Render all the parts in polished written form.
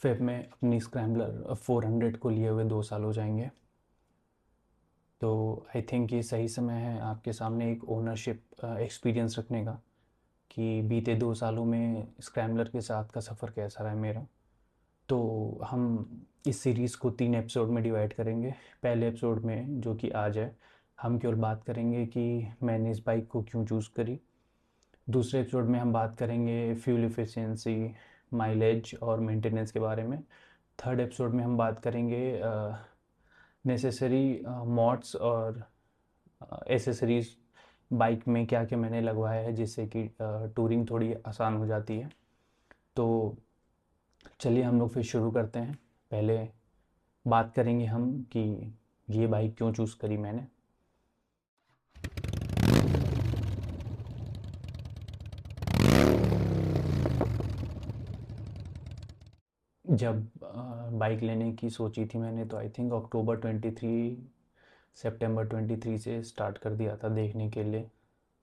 Feb में अपनी scrambler 400 को लिए हुए 2 साल हो जाएंगे। तो आई थिंक ये सही समय है आपके सामने एक ओनरशिप एक्सपीरियंस रखने का कि बीते 2 सालों में स्क्रैम्बलर के साथ का सफ़र कैसा रहा है मेरा। तो हम इस सीरीज़ को 3 एपिसोड में डिवाइड करेंगे। पहले एपिसोड में, जो कि आज है, हम केवल बात करेंगे कि मैंने इस बाइक को क्यों चूज़ करी। दूसरे एपिसोड में हम बात करेंगे फ्यूल एफिशिएंसी, माइलेज और मेंटेनेंस के बारे में। थर्ड एपिसोड में हम बात करेंगे नेसेसरी मॉड्स और एसेसरीज़ बाइक में क्या क्या मैंने लगवाया है जिससे कि टूरिंग थोड़ी आसान हो जाती है। तो चलिए हम लोग फिर शुरू करते हैं। पहले बात करेंगे हम कि ये बाइक क्यों चूज़ करी मैंने। जब बाइक लेने की सोची थी मैंने, तो आई थिंक अक्टूबर 23, सितंबर 23 से स्टार्ट कर दिया था देखने के लिए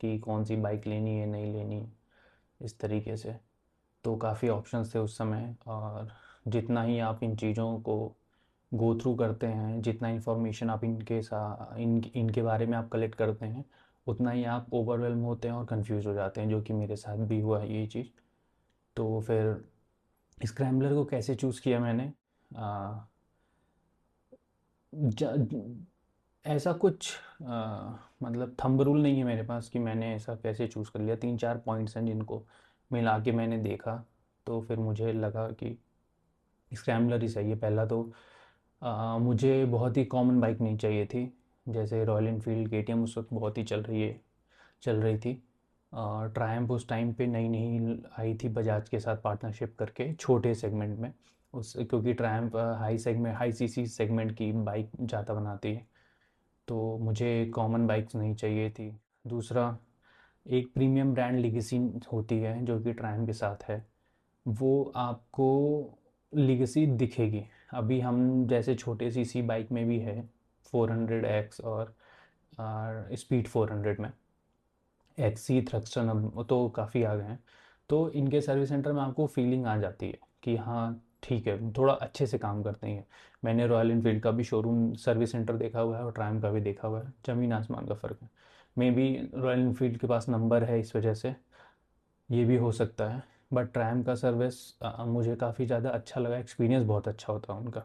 कि कौन सी बाइक लेनी है, नहीं लेनी, इस तरीके से। तो काफ़ी ऑप्शंस थे उस समय, और जितना ही आप इन चीज़ों को गो थ्रू करते हैं, जितना इन्फॉर्मेशन आप इनके बारे में आप कलेक्ट करते हैं, उतना ही आप ओवरवेल्म होते हैं और कंफ्यूज हो जाते हैं, जो कि मेरे साथ भी हुआ है ये चीज़। तो फिर स्क्रैम्बलर को कैसे चूज़ किया मैंने, आ, ज, ऐसा कुछ मतलब थंब रूल नहीं है मेरे पास कि मैंने ऐसा कैसे चूज़ कर लिया। 3-4 पॉइंट्स हैं जिनको मिला के मैंने देखा, तो फिर मुझे लगा कि स्क्रैम्बलर ही सही है। पहला तो मुझे बहुत ही कॉमन बाइक नहीं चाहिए थी। जैसे रॉयल इनफील्ड केटीएम उस वक्त बहुत ही चल रही थी। ट्रायम्फ उस टाइम पे नई नई आई थी बजाज के साथ पार्टनरशिप करके छोटे सेगमेंट में। उस क्योंकि ट्रायम्फ हाई सीसी सेगमेंट की बाइक ज़्यादा बनाती है, तो मुझे कॉमन बाइक्स नहीं चाहिए थी। दूसरा, एक प्रीमियम ब्रांड लिगेसी होती है जो कि ट्रायम्फ के साथ है। वो आपको लिगेसी दिखेगी। अभी हम जैसे छोटे सीसी बाइक में भी है 400X और स्पीड 400 में एक्सी थ्रस्टन अब तो काफ़ी आ गए हैं। तो इनके सर्विस सेंटर में आपको फीलिंग आ जाती है कि हाँ ठीक है, थोड़ा अच्छे से काम करते हैं। मैंने रॉयल इनफील्ड का भी शोरूम सर्विस सेंटर देखा हुआ है और ट्रायम्फ का भी देखा हुआ है, ज़मीन आसमान का फ़र्क है। मे बी रॉयल इनफील्ड के पास नंबर है इस वजह से, ये भी हो सकता है। बट ट्रायम्फ का सर्विस मुझे काफ़ी ज़्यादा अच्छा लगा, एक्सपीरियंस बहुत अच्छा होता है उनका।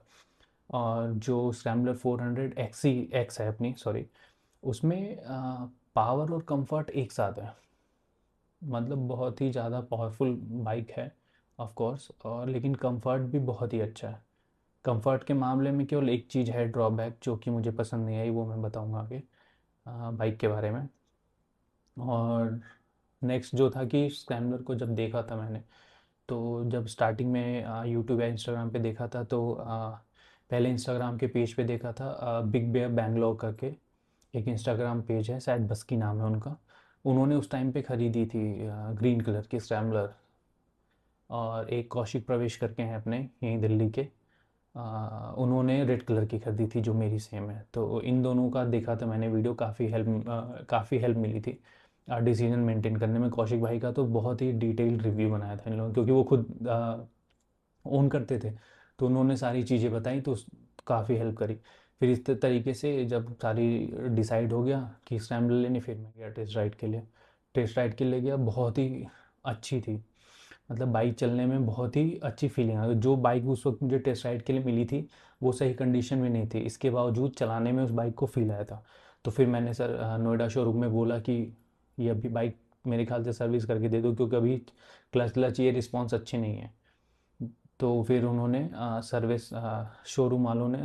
और जो स्क्रैम्बलर 400 एक्सी एक्स है अपनी, सॉरी, उसमें पावर और कंफर्ट एक साथ है। मतलब बहुत ही ज़्यादा पावरफुल बाइक है ऑफ कोर्स, और लेकिन कंफर्ट भी बहुत ही अच्छा है। कंफर्ट के मामले में केवल एक चीज़ है ड्रॉबैक जो कि मुझे पसंद नहीं आई, वो मैं बताऊंगा आगे बाइक के बारे में। और नेक्स्ट जो था कि स्क्रैम्बलर को जब देखा था मैंने, तो जब स्टार्टिंग में यूट्यूब या इंस्टाग्राम पे देखा था, तो पहले इंस्टाग्राम के पेज पे देखा था, बिग बेयर बैंगलोर करके एक इंस्टाग्राम पेज है, शायद बस की नाम है उनका। उन्होंने उस टाइम पे ख़रीदी थी ग्रीन कलर की स्क्रैम्बलर। और एक कौशिक प्रवेश करके हैं अपने यहीं दिल्ली के, उन्होंने रेड कलर की खरीदी थी जो मेरी सेम है। तो इन दोनों का देखा था मैंने वीडियो, काफ़ी हेल्प मिली थी डिसीजन मेंटेन करने में। कौशिक भाई का तो बहुत ही डिटेल रिव्यू बनाया था इन लोगों, क्योंकि वो खुद ओन करते थे, तो उन्होंने सारी चीज़ें बताई, तो काफ़ी हेल्प करी। फिर इस तरीके से जब सारी डिसाइड हो गया कि स्क्रैम्बलर लेनी, फिर मैं गया टेस्ट राइड के लिए। टेस्ट राइड के लिए गया, बहुत ही अच्छी थी। मतलब बाइक चलने में बहुत ही अच्छी फीलिंग आ गई। जो बाइक उस वक्त मुझे टेस्ट राइड के लिए मिली थी वो सही कंडीशन में नहीं थी, इसके बावजूद चलाने में उस बाइक को फील आया था। तो फिर मैंने सर नोएडा शोरूम में बोला कि ये अभी बाइक मेरे ख्याल से सर्विस करके दे दो, क्योंकि अभी क्लच क्लच ये रिस्पॉन्स अच्छी नहीं है। तो फिर उन्होंने सर्विस शोरूम वालों ने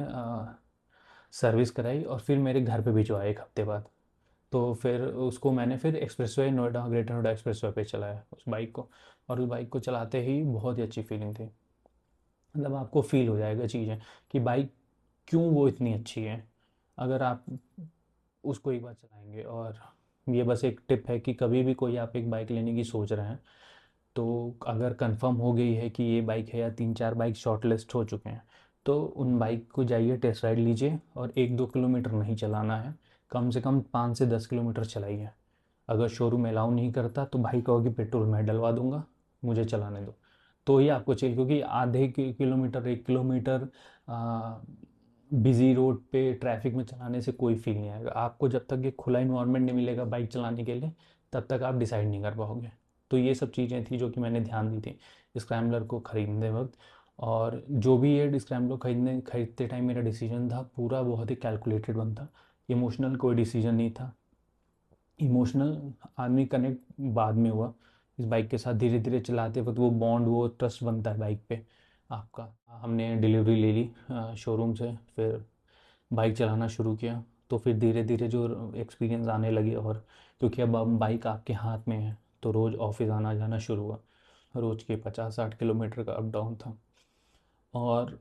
सर्विस कराई और फिर मेरे घर पे भिजवाया 1 हफ्ते बाद। तो फिर उसको मैंने फिर expressway Noida, greater Noida expressway पे चलाया उस बाइक को। और उस बाइक को चलाते ही बहुत ही अच्छी फीलिंग थी। मतलब आपको फील हो जाएगा चीज़ें कि बाइक क्यों वो इतनी अच्छी है, अगर आप उसको एक बार चलाएंगे। और ये बस एक टिप है कि कभी भी कोई आप एक बाइक लेने की सोच रहे हैं, तो अगर कंफर्म हो गई है कि ये बाइक है, या 3-4 बाइक शॉर्ट लिस्ट हो चुके हैं, तो उन बाइक को जाइए टेस्ट राइड लीजिए, और 1-2 किलोमीटर नहीं चलाना है, कम से कम 5 से 10 किलोमीटर चलाइए। अगर शोरूम अलाउ नहीं करता तो भाई कहो कि पेट्रोल मैं डलवा दूंगा, मुझे चलाने दो। तो ही आपको चाहिए, क्योंकि आधे किलोमीटर 1 किलोमीटर बिजी रोड पे ट्रैफिक में चलाने से कोई फील नहीं आएगा आपको। जब तक ये खुला इन्वायरमेंट नहीं मिलेगा बाइक चलाने के लिए, तब तक आप डिसाइड नहीं कर पाओगे। तो ये सब चीज़ें थी जो कि मैंने ध्यान दी थी स्क्रैम्बलर को ख़रीदने वक्त। और जो भी ये स्क्रैम्बलर खरीदते टाइम मेरा डिसीजन था पूरा बहुत ही कैलकुलेटेड वन था। इमोशनल कोई डिसीजन नहीं था। इमोशनल आदमी कनेक्ट बाद में हुआ इस बाइक के साथ, धीरे धीरे चलाते वक्त वो बॉन्ड, वो ट्रस्ट बनता है बाइक पे आपका। हमने डिलीवरी ले ली शोरूम से, फिर बाइक चलाना शुरू किया। तो फिर धीरे धीरे जो एक्सपीरियंस आने लगे, और क्योंकि अब बाइक आपके हाथ में है तो रोज़ ऑफिस आना जाना शुरू हुआ। रोज़ के 50-60 किलोमीटर का अप डाउन था। और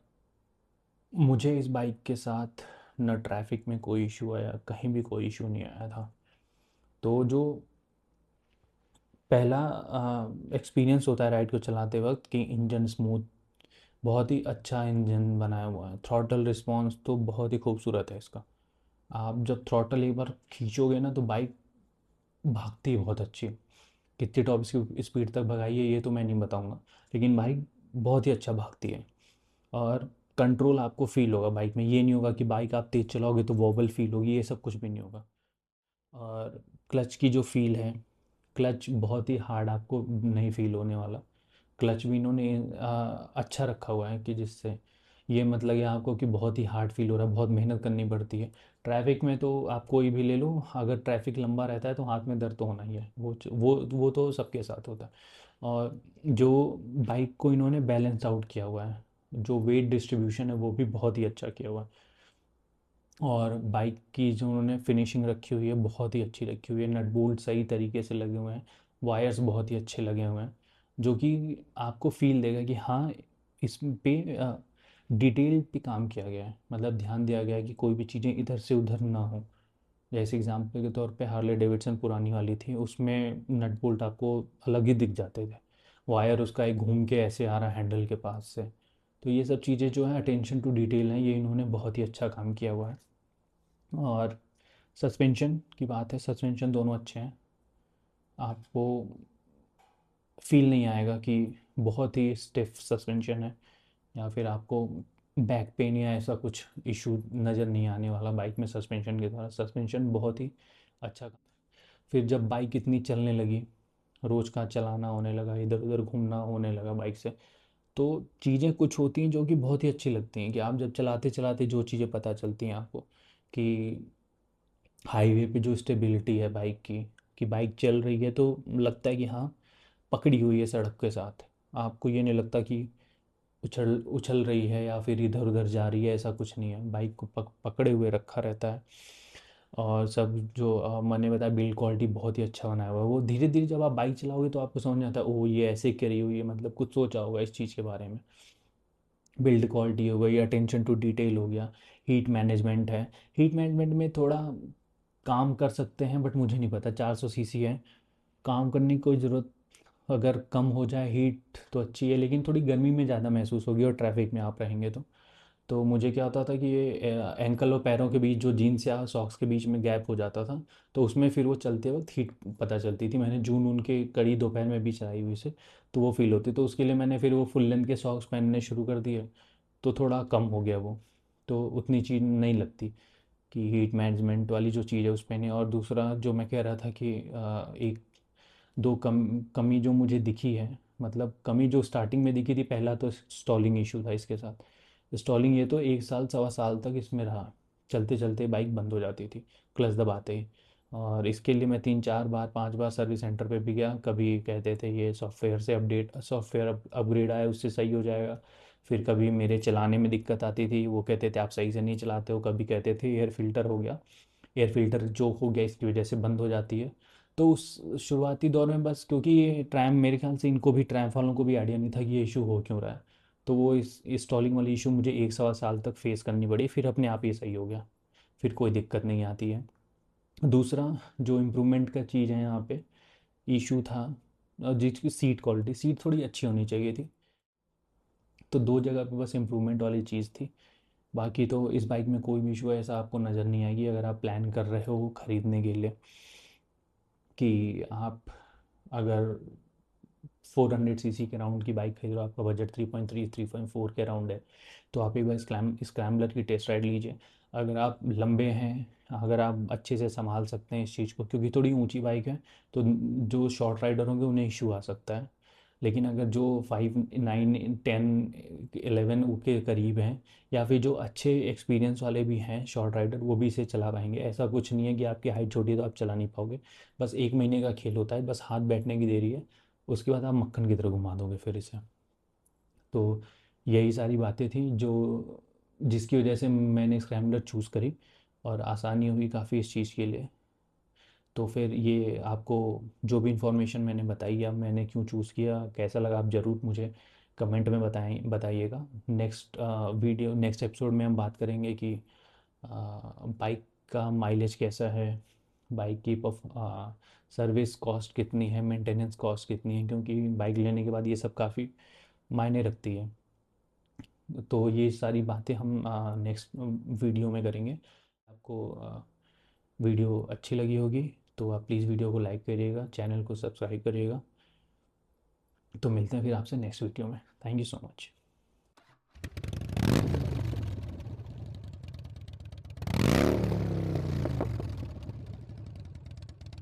मुझे इस बाइक के साथ न ट्रैफिक में कोई इशू आया, कहीं भी कोई इशू नहीं आया था। तो जो पहला एक्सपीरियंस होता है राइड को चलाते वक्त कि इंजन स्मूथ, बहुत ही अच्छा इंजन बनाया हुआ है। थ्रॉटल रिस्पॉन्स तो बहुत ही खूबसूरत है इसका। आप जब थ्रॉटल एक बार खींचोगे ना तो बाइक भागती है बहुत अच्छी। कितनी टॉप स्पीड तक भगाई है ये तो मैं नहीं बताऊंगा, लेकिन बाइक बहुत ही अच्छा भागती है। और कंट्रोल आपको फील होगा बाइक में, ये नहीं होगा कि बाइक आप तेज़ चलाओगे तो वॉबल फील होगी, ये सब कुछ भी नहीं होगा। और क्लच की जो फील है, क्लच बहुत ही हार्ड आपको नहीं फील होने वाला। क्लच भी इन्होंने अच्छा रखा हुआ है कि जिससे ये मत लगे आपको कि बहुत ही हार्ड फील हो रहा है, बहुत मेहनत करनी पड़ती है। ट्रैफिक में तो आप कोई भी ले लो, अगर ट्रैफिक लंबा रहता है तो हाथ में दर्द तो होना ही है, वो तो सबके साथ होता है। और जो बाइक को इन्होंने बैलेंस आउट किया हुआ है, जो वेट डिस्ट्रीब्यूशन है वो भी बहुत ही अच्छा किया हुआ है। और बाइक की जो उन्होंने फिनिशिंग रखी हुई है बहुत ही अच्छी रखी हुई है। नट बोल्ट सही तरीके से लगे हुए हैं, वायर्स बहुत ही अच्छे लगे हुए हैं, जो कि आपको फील देगा कि हाँ इस पे डिटेल पे काम किया गया है, मतलब ध्यान दिया गया है कि कोई भी चीज़ें इधर से उधर ना हो। जैसे एग्जांपल के तौर पे हार्ले डेविडसन पुरानी वाली थी, उसमें नट बोल्ट आपको अलग ही दिख जाते थे, वायर उसका एक घूम के ऐसे आ रहा हैंडल के पास से। तो ये सब चीज़ें जो है अटेंशन टू डिटेल हैं, ये इन्होंने बहुत ही अच्छा काम किया हुआ है। और सस्पेंशन की बात है, सस्पेंशन दोनों अच्छे हैं। आपको फील नहीं आएगा कि बहुत ही स्टिफ सस्पेंशन है, या फिर आपको बैक पेन या ऐसा कुछ इशू नज़र नहीं आने वाला बाइक में सस्पेंशन के द्वारा। सस्पेंशन बहुत ही अच्छा। फिर जब बाइक इतनी चलने लगी, रोज़ का चलाना होने लगा, इधर उधर घूमना होने लगा बाइक से, तो चीज़ें कुछ होती हैं जो कि बहुत ही अच्छी लगती हैं। कि आप जब चलाते चलाते जो चीज़ें पता चलती हैं आपको, कि हाईवे पे जो स्टेबिलिटी है बाइक की, कि बाइक चल रही है तो लगता है कि हाँ पकड़ी हुई है सड़क के साथ। आपको ये नहीं लगता कि उछल उछल रही है या फिर इधर उधर जा रही है, ऐसा कुछ नहीं है, बाइक को पकड़े हुए रखा रहता है। और सब जो मैंने बताया बिल्ड क्वालिटी बहुत ही अच्छा बनाया हुआ है। वो धीरे धीरे जब आप बाइक चलाओगे तो आपको समझ में आता है ओ ये ऐसे करी हुई है, मतलब कुछ सोचा होगा इस चीज़ के बारे में। बिल्ड क्वालिटी हो गई, अटेंशन टू डिटेल हो गया, हीट मैनेजमेंट है। हीट मैनेजमेंट में थोड़ा काम कर सकते हैं, बट मुझे नहीं पता, 400 सीसी है, काम करने की कोई ज़रूरत, अगर कम हो जाए हीट तो अच्छी है, लेकिन थोड़ी गर्मी में ज़्यादा महसूस होगी और ट्रैफिक में आप रहेंगे तो मुझे क्या होता था कि ये एंकल और पैरों के बीच जो जीन्स या सॉक्स के बीच में गैप हो जाता था, तो उसमें फिर वो चलते वक्त हीट पता चलती थी। मैंने जून उनके कड़ी दोपहर में भी चलाई हुई से, तो वो फील होती, तो उसके लिए मैंने फिर वो फुल लेंथ के सॉक्स पहनने शुरू कर दिए, तो थोड़ा कम हो गया वो। तो उतनी चीज़ नहीं लगती कि हीट मैनेजमेंट वाली जो चीज़ है उस पे नहीं। और दूसरा जो मैं कह रहा था कि एक दो कमी जो मुझे दिखी है, मतलब कमी जो स्टार्टिंग में दिखी थी, पहला तो स्टॉलिंग इशू था इसके साथ। स्टॉलिंग ये तो 1 साल 1.25 साल तक इसमें रहा, चलते चलते बाइक बंद हो जाती थी क्लच दबाते ही। और इसके लिए मैं 3-4 बार 5 बार सर्विस सेंटर पे भी गया, कभी कहते थे ये सॉफ्टवेयर से अपडेट, सॉफ्टवेयर अपग्रेड आया उससे सही हो जाएगा। फिर कभी मेरे चलाने में दिक्कत आती थी, वो कहते थे आप सही से नहीं चलाते हो, कभी कहते थे एयर फिल्टर हो गया, एयर फिल्टर चोक हो गया इसकी वजह से बंद हो जाती है। तो उस शुरुआती दौर में बस, क्योंकि ये ट्रैम मेरे ख्याल से इनको भी, ट्रैम वालों को भी आइडिया नहीं था कि ये इशू हो क्यों रहा है, तो वो इस इंस्टॉलिंग वाली इशू मुझे 1 सवा साल तक फेस करनी पड़ी, फिर अपने आप ही सही हो गया, फिर कोई दिक्कत नहीं आती है। दूसरा जो इम्प्रूवमेंट का चीज़ है यहाँ पे, इशू था जिसकी सीट क्वालिटी, सीट थोड़ी अच्छी होनी चाहिए थी। तो दो जगह पे बस इम्प्रूवमेंट वाली चीज़ थी। बाकी तो इस बाइक में कोई भी इशू ऐसा आपको नज़र नहीं आएगी अगर आप प्लान कर रहे हो ख़रीदने के लिए, कि आप अगर 400 सीसी के राउंड की बाइक खरीद रहे हो, आपका बजट 3.3 3.4 के राउंड है, तो आप एक बार स्क्रैम्बलर की टेस्ट राइड लीजिए। अगर आप लंबे हैं, अगर आप अच्छे से संभाल सकते हैं इस चीज़ को, क्योंकि थोड़ी ऊंची बाइक है, तो जो शॉर्ट राइडर होंगे उन्हें इशू आ सकता है। लेकिन अगर जो 5 9 10 11 के करीब हैं, या फिर जो अच्छे एक्सपीरियंस वाले भी हैं शॉर्ट राइडर, वो भी इसे चला पाएंगे। ऐसा कुछ नहीं है कि आपकी हाइट छोटी है तो आप चला नहीं पाओगे। बस 1 महीने का खेल होता है, बस हाथ बैठने की देरी है, उसके बाद आप मक्खन की तरह घुमा दोगे फिर इसे। तो यही सारी बातें थी जो जिसकी वजह से मैंने स्क्रैम्बलर चूज़ करी, और आसानी हुई काफ़ी इस चीज़ के लिए। तो फिर ये आपको जो भी इन्फॉर्मेशन मैंने बताई, अब मैंने क्यों चूज़ किया, कैसा लगा, आप ज़रूर मुझे कमेंट में बताइएगा। नेक्स्ट एपिसोड में हम बात करेंगे कि बाइक का माइलेज कैसा है, बाइक की सर्विस कॉस्ट कितनी है, मेंटेनेंस कॉस्ट कितनी है, क्योंकि बाइक लेने के बाद ये सब काफ़ी मायने रखती है। तो ये सारी बातें हम नेक्स्ट वीडियो में करेंगे। आपको वीडियो अच्छी लगी होगी तो आप प्लीज़ वीडियो को लाइक करिएगा, चैनल को सब्सक्राइब करिएगा। तो मिलते हैं फिर आपसे नेक्स्ट वीडियो में। Thank you so much.